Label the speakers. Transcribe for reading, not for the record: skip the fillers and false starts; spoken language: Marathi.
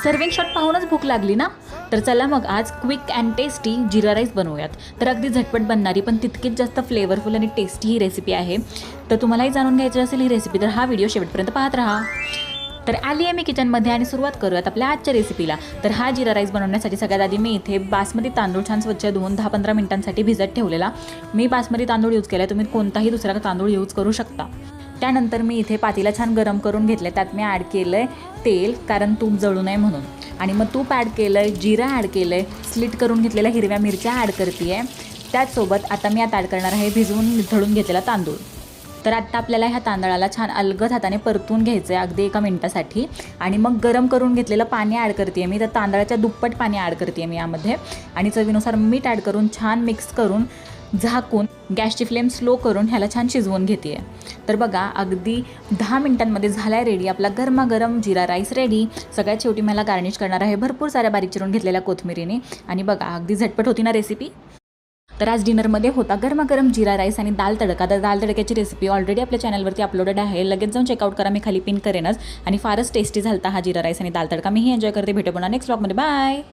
Speaker 1: सर्विंग शॉट पाहूनच भूक लागली ना, तर चला मग आज quick and tasty jeera rice बनवूयात. तर अगदी झटपट बनणारी पण तितकीच जास्त फ्लेवरफुल आणि टेस्टी ही रेसिपी आहे. तर तुम्हालाही जाणून घ्यायची असेल ही रेसिपी तर हा व्हिडिओ शेवटपर्यंत पाहत राहा. तर आली आहे मी किचनमध्ये आणि सुरुवात करूयात आपल्या आजच्या रेसिपीला. तर हा जिरा राईस बनवण्यासाठी सगळ्यात आधी मी इथे बासमती तांदूळ छान स्वच्छ धुवून 10-15 मिनिटांसाठी भिजत ठेवलेला. मी बासमती तांदूळ यूज केला, तुम्ही कोणताही दुसरा तांदूळ यूज करू शकता. त्यानंतर मी इथे पातेला छान गरम करून घेतलं, त्यात मी ॲड केलं आहे तेल, कारण तूप जळू नये म्हणून. आणि मग तूप ॲड केलं आहे, जिरा ॲड केलं आहे, स्लिट करून घेतलेल्या हिरव्या मिरच्या ॲड करते आहे. त्याचसोबत आता मी आता ॲड करणार आहे भिजवून निथळून घेतलेला तांदूळ. तर आत्ता आपल्याला ह्या तांदळाला छान अलगद हाताने परतून घ्यायचं आहे अगदी 1 मिनिटासाठी. आणि मग गरम करून घेतलेलं पाणी ॲड करते आहे मी. तर तांदळाच्या दुप्पट पाणी ॲड करते आहे मी यामध्ये. आणि चवीनुसार मीठ ॲड करून छान मिक्स करून झाकून गॅसची फ्लेम स्लो करून ह्याला छान शिजवून घेते आहे. तर बघा अगदी 10 मिनिटांमध्ये झाला आहे रेडी आपला गरमागरम जिरा राईस रेडी. सगळ्यात शेवटी मला गार्निश करणार आहे भरपूर साऱ्या बारीक चिरून घेतलेल्या कोथिंबिरीने. आणि बघा अगदी झटपट होती ना रेसिपी. तर आज डिनरमध्ये होता गरमागरम जिरा राईस आणि दाल तडका. तर दाल तडक्याची रेसिपी ऑलरेडी आपल्या चॅनलवरती अपलोडेड आहे, लगेच जाऊन चेकआउट करा, मी खाली पिन करेनच. आणि फारच टेस्टी झालता हा जिरा राईस आणि दाल तडका. मीही एन्जॉय करते. भेटू पुन्हा नेक्स्ट ब्लॉगमध्ये. बाय.